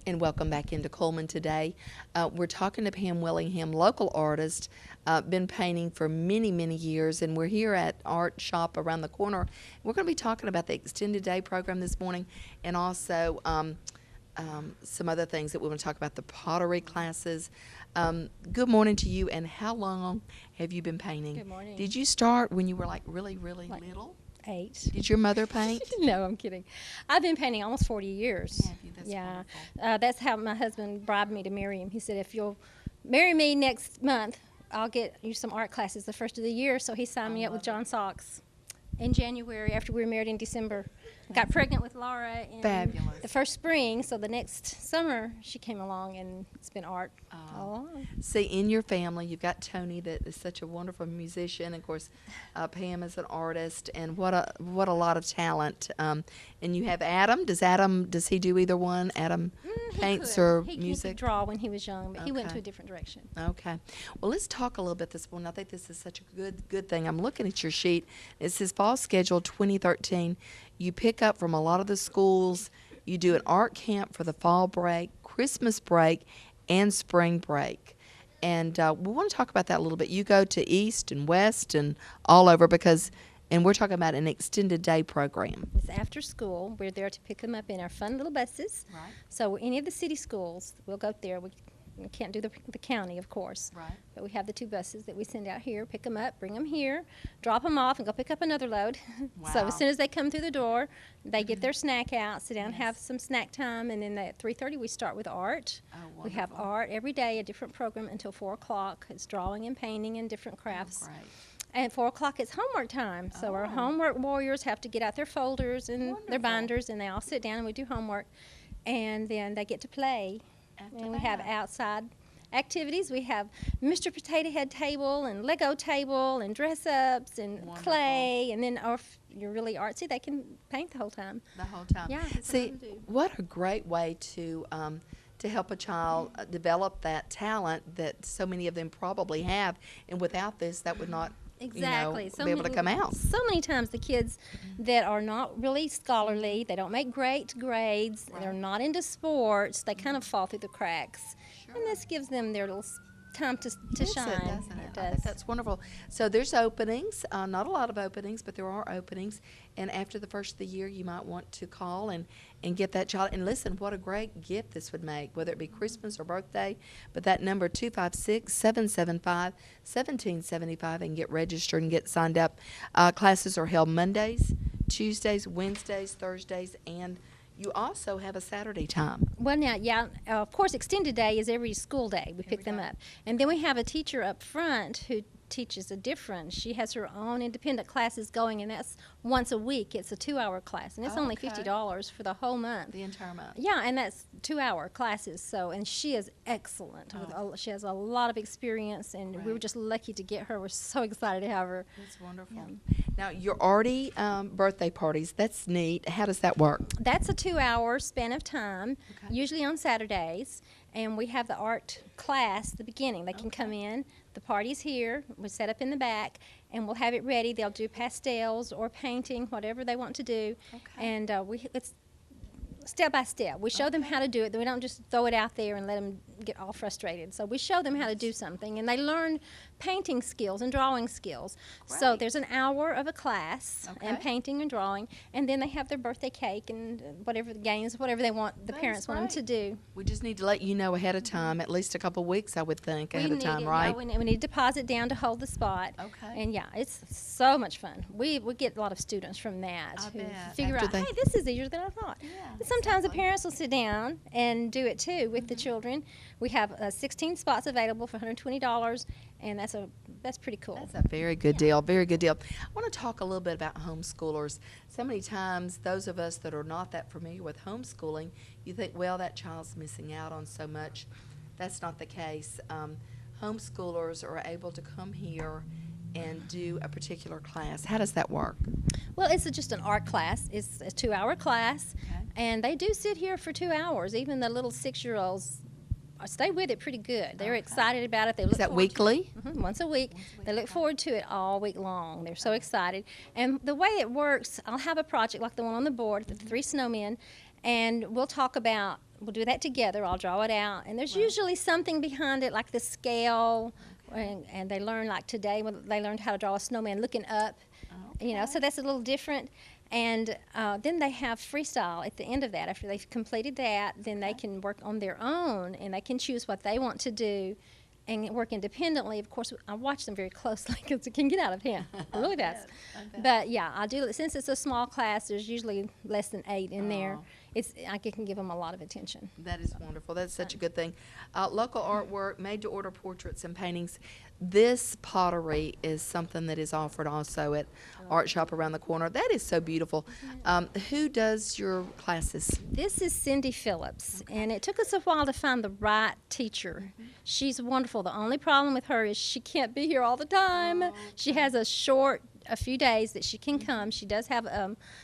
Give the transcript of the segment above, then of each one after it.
And welcome back into Cullman today. We're talking to Pam Willingham, local artist, been painting for many, many years, and we're here at Art Shop around the corner. We're going to be talking about the extended day program this morning, and also some other things that we want to talk about, the pottery classes. Good morning to you, and how long have you been painting? Good morning. Did you start when you were like really Like little? 8. Did your mother paint? No, I'm kidding. I've been painting almost 40 years. Have you? That's yeah. wonderful. That's how my husband bribed me to marry him. He said, if you'll marry me next month, I'll get you some art classes the first of the year. So he signed me up with John Socks in January after we were married in December. Got pregnant with Laura in Fabulous. the first spring, so the next summer she came along, and it's been art all along. See, in your family, you've got Tony that is such a wonderful musician. Of course, Pam is an artist, and what a lot of talent. And you have Adam. Does he do either one? Adam paints or He music? could draw when he was young, but he went Okay. to a different direction. Okay. Well, let's talk a little bit this morning. I think this is such a good thing. I'm looking at your sheet. It says Fall Schedule 2013. You pick up from a lot of the schools. You do an art camp for the fall break, Christmas break, and spring break. And we want to talk about that a little bit. You go to East and West and all over and we're talking about an extended day program. It's after school. We're there to pick them up in our fun little buses. Right. So any of the city schools, we'll go there. We can't do the county, of course. Right. But we have the 2 buses that we send out here, pick them up, bring them here, drop them off, and go pick up another load. So Wow. as soon as they come through the door, they get their snack out, sit down, Yes. have some snack time, and then at 3:30 we start with art. Oh, We have wonderful. art every day, a different program until 4 o'clock. It's drawing and painting and different crafts. Oh, great. And at 4 o'clock, it's homework time. So our Oh. homework warriors have to get out their folders and their Wonderful. binders, and they all sit down and we do homework. And then they get to play. After And we have that. outside activities. We have Mr. Potato Head table and Lego table and dress-ups and Wonderful. clay. And then or if you're really artsy, they can paint the whole time. The whole time. Yeah, that's what See, I do. what a great way to help a child develop that talent that so many of them probably have, and without this, that would not, Exactly. you know, be able to come out. So many times the kids that are not really scholarly, they don't make great grades, they're Right. not into sports, they kind of fall through the cracks. Sure. And this gives them their little time to Yes, shine. it, doesn't it? It I think does. that's wonderful. So there's openings, not a lot of openings, but there are openings. And after the first of the year, you might want to call and get that child. And listen, what a great gift this would make, whether it be Christmas or birthday. But that number, 256-775-1775, and get registered and get signed up. Classes are held Mondays, Tuesdays, Wednesdays, Thursdays, and you also have a Saturday time. Well, now, yeah, of course, extended day is every school day. We pick them day. up. And then we have a teacher up front who teaches a different. She has her own independent classes going, and that's once a week. It's a 2-hour class, and it's only Okay. $50 for the whole month. The entire month. Yeah, and that's 2-hour classes. So, and she is excellent. She has a lot of experience, and we were Right. just lucky to get her. We're so excited to have her. That's wonderful. Now, your arty birthday parties, that's neat. How does that work? That's a 2-hour span of time, Okay. usually on Saturdays, and we have the art class at the beginning. They can come in. The party's here. We set up in the back, and we'll have it ready. They'll do pastels or painting, whatever they want to do, Okay. and it's step by step. We show them how to do it. We don't just throw it out there and let them get all frustrated. So we show them how to do something, and they learn painting skills and drawing skills. So Great. there's an hour of a class and Okay. painting and drawing, and then they have their birthday cake and whatever the games, whatever they want, the That parents is want them to great. do. We just need to let you know ahead of time, at least a couple weeks, I would think, ahead we of need time, it, right? Yeah, we need a deposit down to hold the spot. Okay. And yeah, it's so much fun. We get a lot of students from that I who bet. figure After out, they- hey, this is easier than I thought. Yeah, And sometimes the exactly. parents will sit down and do it too with the children. We have 16 spots available for $120, and that's pretty cool. That's a very good deal, very good deal. I want to talk a little bit about homeschoolers. So many times, those of us that are not that familiar with homeschooling, you think, well, that child's missing out on so much. That's not the case. Homeschoolers are able to come here and do a particular class. How does that work? Well, it's just an art class. It's a 2-hour class, Okay. and they do sit here for 2 hours. Even the little 6-year-olds stay with it pretty good. They're Okay. excited about it. They look Is that forward to it. weekly? Once a week. They look forward to it all week long. They're so excited. And the way it works, I'll have a project like the one on the board, the 3 snowmen, and we'll talk about we'll do that together. I'll draw it out, and there's usually something behind it, like the scale, and they learn, like today when they learned how to draw a snowman looking up, so that's a little different. And then they have freestyle at the end of that. After they've completed that, then they can work on their own, and they can choose what they want to do and work independently. Of course, I watch them very closely because it can get out of hand really fast. But yeah, I do. Since it's a small class, there's usually less than 8 in there. I can give them a lot of attention. That is wonderful. That's such a good thing. Local artwork, made-to-order portraits and paintings. This pottery is something that is offered also at Art Shop around the corner. That is so beautiful. Who does your classes? This is Cindy Phillips, and it took us a while to find the right teacher. She's wonderful. The only problem with her is she can't be here all the time. She has a few days that she can come. She does have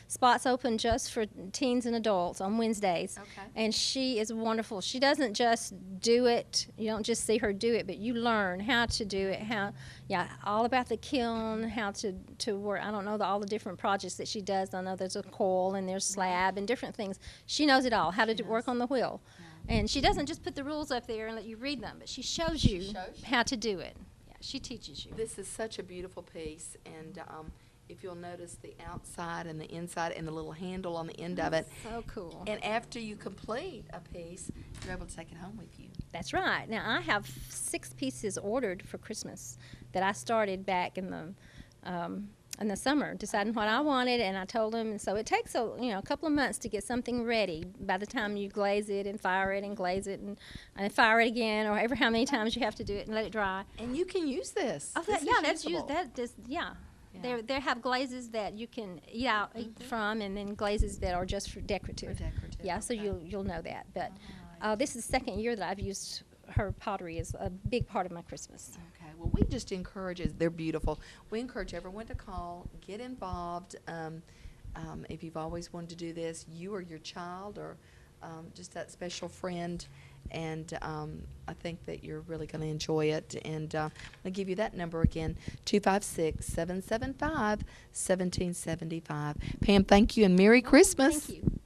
spots open just for teens and adults on Wednesdays. And she is wonderful. She doesn't just do it. You don't just see her do it, but you learn how to do it, all about the kiln, how to work. I don't know all the different projects that she does. I know there's a coil and there's slab and different things. She knows it all, how to work on the wheel. And she doesn't just put the rules up there and let you read them, but she shows you how to do it. She teaches you. This is such a beautiful piece, and if you'll notice the outside and the inside and the little handle on the end of it. So cool. And after you complete a piece, you're able to take it home with you. That's right. Now, I have 6 pieces ordered for Christmas that I started back in the summer, deciding what I wanted, and I told them, and so it takes a couple of months to get something ready. By the time you glaze it and fire it and glaze it and fire it again, or ever how many times you have to do it and let it dry. And you can use this. Oh, that's used. They have glazes that you can eat from, and then glazes that are just for decorative. Yeah, so you'll know that. But this is the second year that I've used her pottery as a big part of my Christmas. Okay, well, we just encourage it. They're beautiful. We encourage everyone to call, get involved. If you've always wanted to do this, you or your child or just that special friend, and I think that you're really going to enjoy it. And I'll give you that number again, 256-775-1775. Pam, thank you, and Merry Christmas. Thank you.